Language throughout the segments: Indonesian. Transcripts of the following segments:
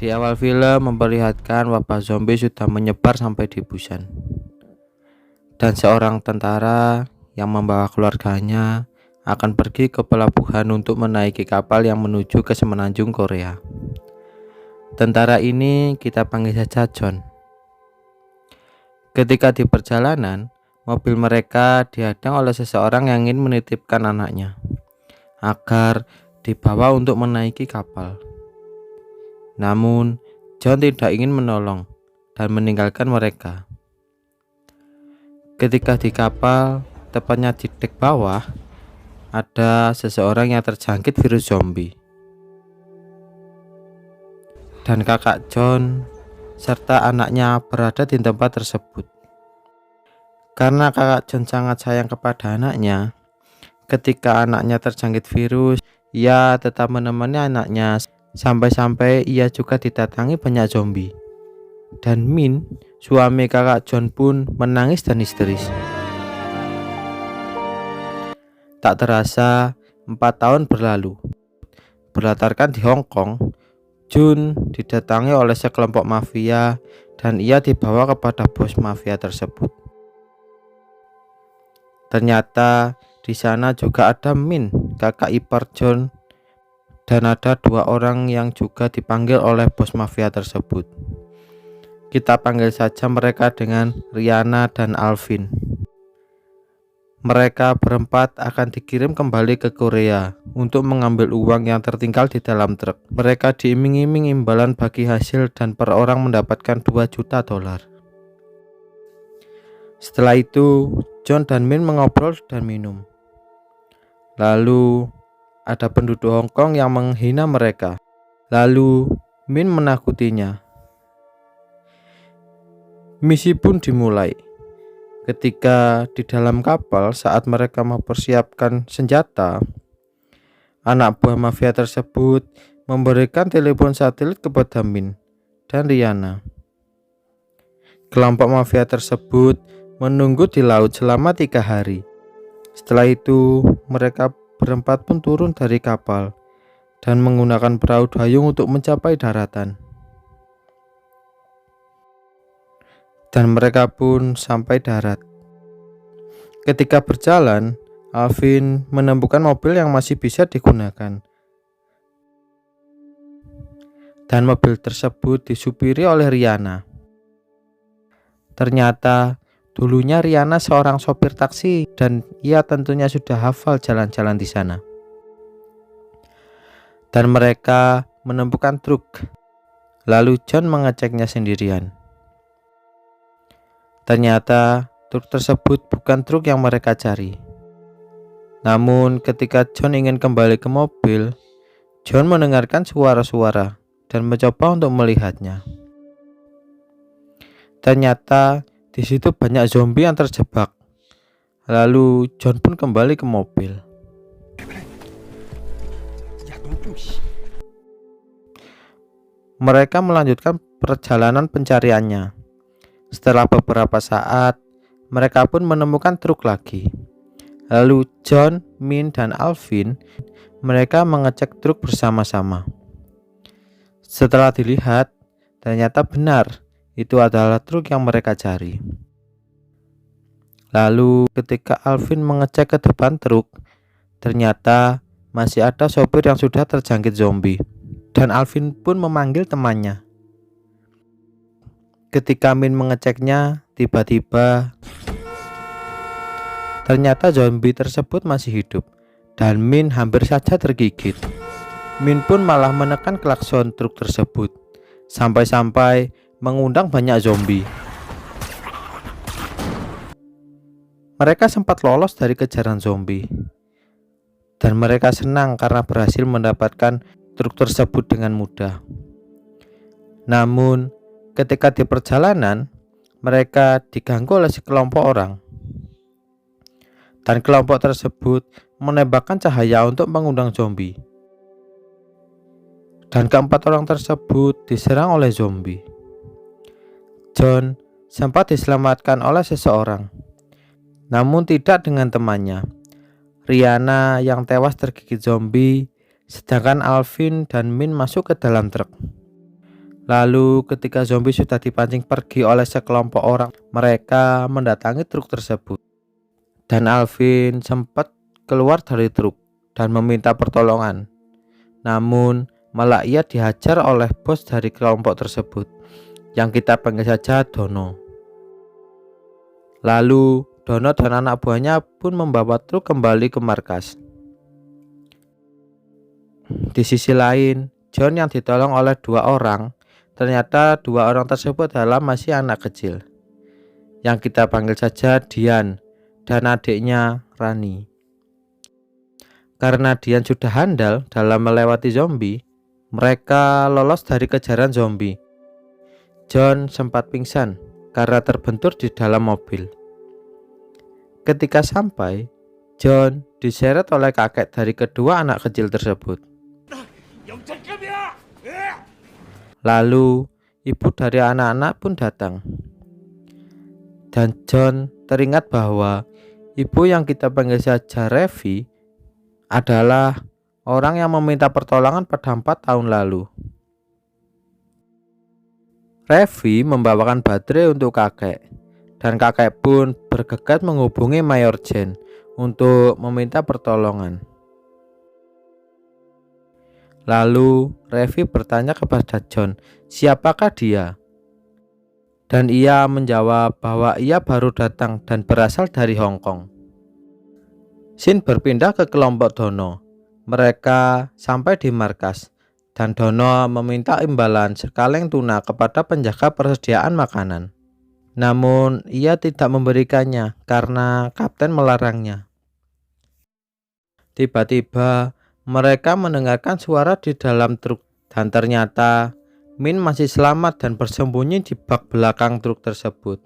Di awal film memperlihatkan wabah zombie sudah menyebar sampai di Busan, dan seorang tentara yang membawa keluarganya akan pergi ke pelabuhan untuk menaiki kapal yang menuju ke semenanjung Korea. Tentara ini kita panggil saja John. Ketika di perjalanan, mobil mereka dihadang oleh seseorang yang ingin menitipkan anaknya agar dibawa untuk menaiki kapal. Namun, John tidak ingin menolong dan meninggalkan mereka. Ketika di kapal, tepatnya di dek bawah, ada seseorang yang terjangkit virus zombie. Dan kakak John serta anaknya berada di tempat tersebut. Karena kakak John sangat sayang kepada anaknya, ketika anaknya terjangkit virus, ia tetap menemani anaknya sampai-sampai ia juga didatangi banyak zombie. Dan Min, suami kakak John pun menangis dan histeris. Tak terasa 4 tahun berlalu. Berlatarkan di Hong Kong, Jun didatangi oleh sekelompok mafia dan ia dibawa kepada bos mafia tersebut. Ternyata di sana juga ada Min, kakak ipar John, dan ada 2 orang yang juga dipanggil oleh bos mafia tersebut. Kita panggil saja mereka dengan Rihanna dan Alvin. Mereka berempat akan dikirim kembali ke Korea untuk mengambil uang yang tertinggal di dalam truk. Mereka diiming-iming imbalan bagi hasil dan per orang mendapatkan $2 juta. Setelah itu, John dan Min mengobrol dan minum. Lalu ada penduduk Hong Kong yang menghina mereka. Lalu Min menakutinya. Misi pun dimulai. Ketika di dalam kapal saat mereka mempersiapkan senjata, anak buah mafia tersebut memberikan telepon satelit kepada Min dan Rihanna. Kelompok mafia tersebut menunggu di laut selama 3 hari. Setelah itu mereka berempat pun turun dari kapal dan menggunakan perahu dayung untuk mencapai daratan. Dan mereka pun sampai darat. Ketika berjalan, Alvin menemukan mobil yang masih bisa digunakan. Dan mobil tersebut disupiri oleh Rihanna. Ternyata dulunya Rihanna seorang sopir taksi dan ia tentunya sudah hafal jalan-jalan di sana. Dan mereka menemukan truk. Lalu John mengeceknya sendirian. Ternyata truk tersebut bukan truk yang mereka cari. Namun ketika John ingin kembali ke mobil, John mendengarkan suara-suara dan mencoba untuk melihatnya. Ternyata di situ banyak zombie yang terjebak. Lalu John pun kembali ke mobil. Mereka melanjutkan perjalanan pencariannya. Setelah beberapa saat, mereka pun menemukan truk lagi. Lalu John, Min, dan Alvin, mereka mengecek truk bersama-sama. Setelah dilihat, ternyata benar, itu adalah truk yang mereka cari. Lalu ketika Alvin mengecek ke depan truk, ternyata masih ada sopir yang sudah terjangkit zombie. Dan Alvin pun memanggil temannya. Ketika Min mengeceknya, tiba-tiba ternyata zombie tersebut masih hidup dan Min hampir saja tergigit. Min pun malah menekan klakson truk tersebut sampai-sampai mengundang banyak zombie. Mereka sempat lolos dari kejaran zombie dan mereka senang karena berhasil mendapatkan truk tersebut dengan mudah. Namun ketika di perjalanan, mereka diganggu oleh sekelompok orang. Dan kelompok tersebut menembakkan cahaya untuk mengundang zombie. Dan keempat orang tersebut diserang oleh zombie. John sempat diselamatkan oleh seseorang, namun tidak dengan temannya. Rihanna yang tewas tergigit zombie, sedangkan Alvin dan Min masuk ke dalam truk. Lalu ketika zombie sudah dipancing pergi oleh sekelompok orang, mereka mendatangi truk tersebut. Dan Alvin sempat keluar dari truk dan meminta pertolongan. Namun malah ia dihajar oleh bos dari kelompok tersebut, yang kita panggil saja Dono. Lalu Dono dan anak buahnya pun membawa truk kembali ke markas. Di sisi lain, John yang ditolong oleh 2 orang, ternyata 2 orang tersebut adalah masih anak kecil, yang kita panggil saja Dian dan adiknya Rani. Karena Dian sudah handal dalam melewati zombie, mereka lolos dari kejaran zombie. John sempat pingsan karena terbentur di dalam mobil. Ketika sampai, John diseret oleh kakek dari kedua anak kecil tersebut. Lalu ibu dari anak-anak pun datang. Dan John teringat bahwa ibu yang kita panggil saja Revi adalah orang yang meminta pertolongan pada 4 tahun lalu. Revi membawakan baterai untuk kakek, dan kakek pun bergegas menghubungi Mayor Jen untuk meminta pertolongan. Lalu Revi bertanya kepada John, siapakah dia? Dan ia menjawab bahwa ia baru datang dan berasal dari Hong Kong. Shin berpindah ke kelompok Dono. Mereka sampai di markas, dan Dono meminta imbalan sekaleng tuna kepada penjaga persediaan makanan. Namun ia tidak memberikannya karena kapten melarangnya. Tiba-tiba mereka mendengarkan suara di dalam truk, dan ternyata Min masih selamat dan bersembunyi di bak belakang truk tersebut.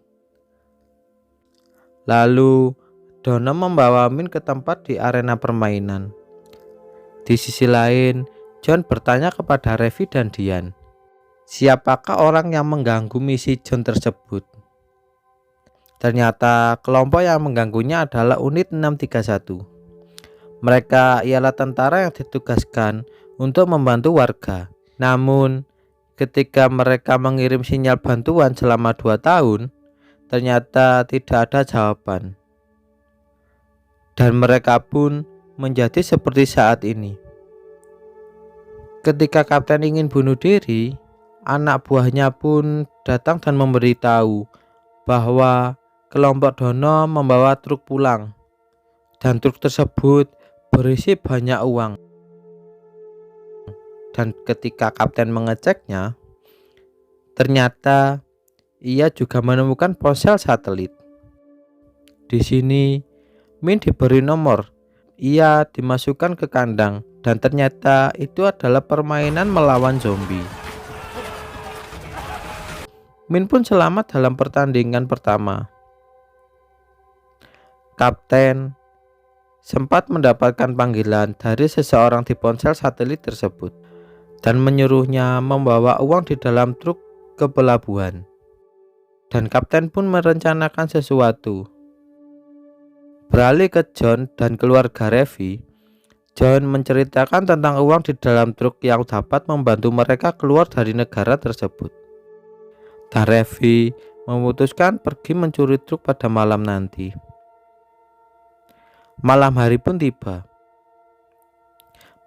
Lalu Dono membawa Min ke tempat di arena permainan. Di sisi lain, John bertanya kepada Revi dan Dian, siapakah orang yang mengganggu misi John tersebut? Ternyata kelompok yang mengganggunya adalah unit 631. Mereka ialah tentara yang ditugaskan untuk membantu warga. Namun ketika mereka mengirim sinyal bantuan selama 2 tahun, ternyata tidak ada jawaban. Dan mereka pun menjadi seperti saat ini. Ketika kapten ingin bunuh diri, anak buahnya pun datang dan memberitahu bahwa kelompok Dono membawa truk pulang, dan truk tersebut berisi banyak uang. Dan ketika kapten mengeceknya, ternyata ia juga menemukan ponsel satelit. Di sini Min diberi nomor. Ia dimasukkan ke kandang, dan ternyata itu adalah permainan melawan zombie. Min pun selamat dalam pertandingan pertama. Kapten sempat mendapatkan panggilan dari seseorang di ponsel satelit tersebut dan menyuruhnya membawa uang di dalam truk ke pelabuhan. Dan kapten pun merencanakan sesuatu. Beralih ke John dan keluarga Revi, John menceritakan tentang uang di dalam truk yang dapat membantu mereka keluar dari negara tersebut. Dan Revi memutuskan pergi mencuri truk pada malam nanti. Malam hari pun tiba.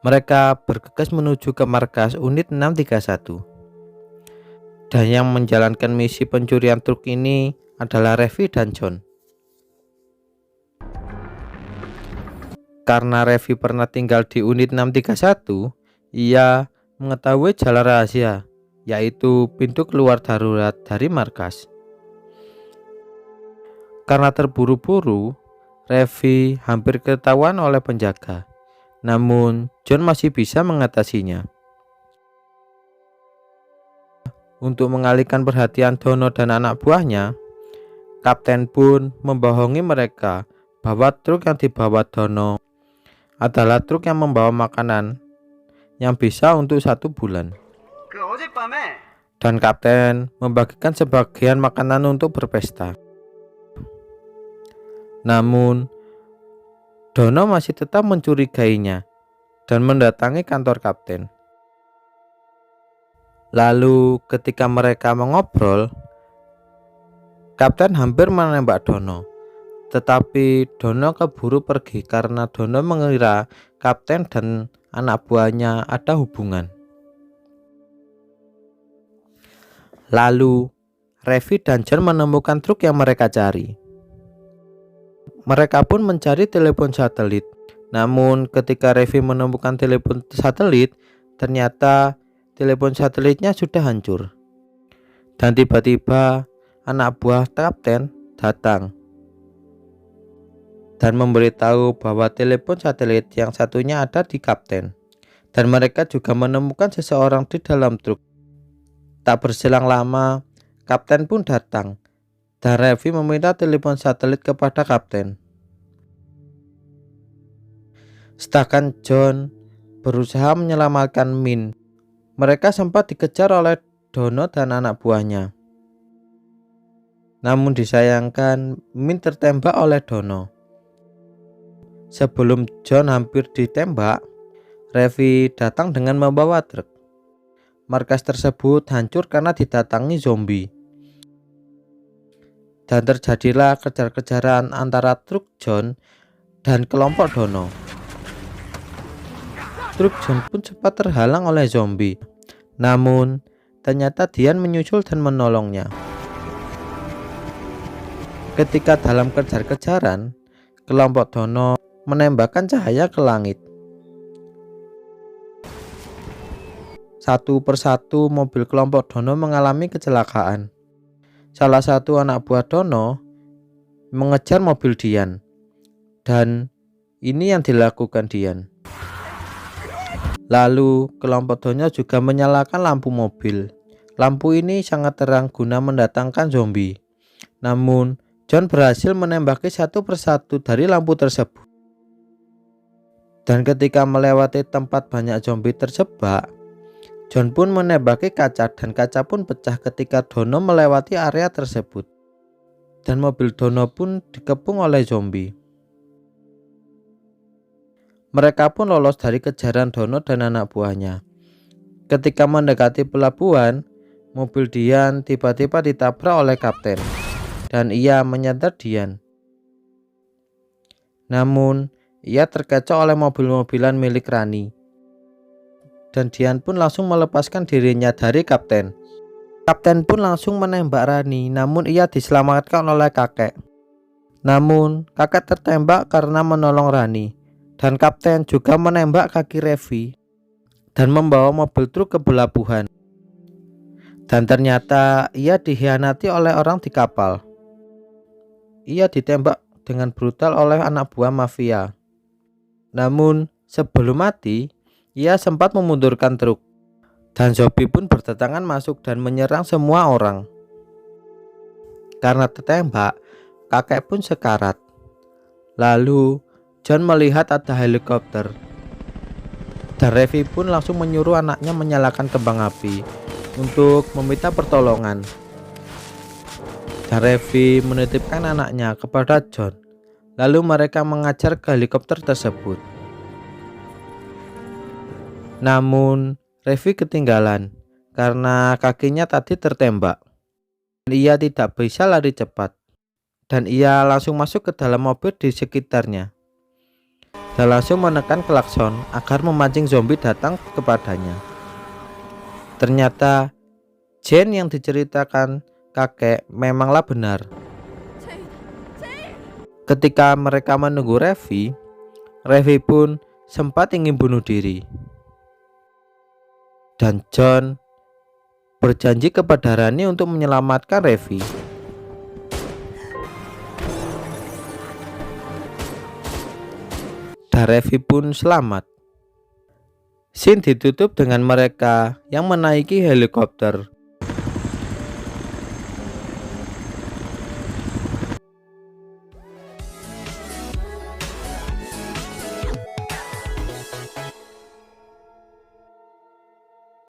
Mereka bergegas menuju ke markas unit 631. Dan yang menjalankan misi pencurian truk ini adalah Revi dan John. Karena Revi pernah tinggal di unit 631, ia mengetahui jalan rahasia, yaitu pintu keluar darurat dari markas. Karena terburu-buru, Revi hampir ketahuan oleh penjaga. Namun John masih bisa mengatasinya. Untuk mengalihkan perhatian Dono dan anak buahnya, kapten pun membohongi mereka bahwa truk yang dibawa Dono adalah truk yang membawa makanan yang bisa untuk 1 bulan. Dan kapten membagikan sebagian makanan untuk berpesta. Namun Dono masih tetap mencurigainya dan mendatangi kantor kapten. Lalu ketika mereka mengobrol, Kapten hampir menembak Dono. Tetapi Dono keburu pergi karena Dono mengira Kapten dan anak buahnya ada hubungan. Lalu Raffi dan John menemukan truk yang mereka cari. Mereka pun mencari telepon satelit. Namun ketika Raffi menemukan telepon satelit, ternyata telepon satelitnya sudah hancur. Dan tiba-tiba anak buah Kapten datang dan memberitahu bahwa telepon satelit yang satunya ada di Kapten. Dan mereka juga menemukan seseorang di dalam truk. Tak berselang lama, Kapten pun datang dan Raffi meminta telepon satelit kepada Kapten. Sedangkan John berusaha menyelamatkan Min. Mereka sempat dikejar oleh Dono dan anak buahnya. Namun disayangkan, Min tertembak oleh Dono. Sebelum John hampir ditembak, Raffi datang dengan membawa truk. Markas tersebut hancur karena didatangi zombie. Dan terjadilah kejar-kejaran antara truk John dan kelompok Dono. Truk John pun sempat terhalang oleh zombie. Namun ternyata Dian menyusul dan menolongnya. Ketika dalam kejar-kejaran, kelompok Dono menembakkan cahaya ke langit. Satu persatu mobil kelompok Dono mengalami kecelakaan. Salah satu anak buah Dono mengejar mobil Dian. Dan ini yang dilakukan Dian. Lalu kelompok Dono juga menyalakan lampu mobil. Lampu ini sangat terang guna mendatangkan zombie. Namun John berhasil menembaki satu persatu dari lampu tersebut. Dan ketika melewati tempat banyak zombie terjebak, John pun menembaki kaca dan kaca pun pecah ketika Dono melewati area tersebut. Dan mobil Dono pun dikepung oleh zombie. Mereka pun lolos dari kejaran Dono dan anak buahnya. Ketika mendekati pelabuhan, mobil Dian tiba-tiba ditabrak oleh Kapten dan ia menyadar Dian. Namun ia terkecoh oleh mobil-mobilan milik Rani. Dan Dian pun langsung melepaskan dirinya dari Kapten. Kapten pun langsung menembak Rani, namun ia diselamatkan oleh kakek. Namun kakek tertembak karena menolong Rani. Dan Kapten juga menembak kaki Raffi dan membawa mobil truk ke pelabuhan. Dan ternyata ia dikhianati oleh orang di kapal. Ia ditembak dengan brutal oleh anak buah mafia. Namun sebelum mati, ia sempat memundurkan truk. Dan zombie pun berdatangan masuk dan menyerang semua orang. Karena tertembak, kakek pun sekarat. Lalu John melihat ada helikopter. Dan Raffi pun langsung menyuruh anaknya menyalakan kembang api untuk meminta pertolongan. Dan Raffi menitipkan anaknya kepada John. Lalu mereka mengajar ke helikopter tersebut. Namun Raffi ketinggalan karena kakinya tadi tertembak. Dan ia tidak bisa lari cepat. Dan ia langsung masuk ke dalam mobil di sekitarnya. Dan langsung menekan klakson agar memancing zombie datang kepadanya. Ternyata Jane yang diceritakan kakek memanglah benar. Ketika mereka menunggu Raffi pun sempat ingin bunuh diri. Dan John berjanji kepada Rani untuk menyelamatkan Raffi. Dan Raffi pun selamat. Scene ditutup dengan mereka yang menaiki helikopter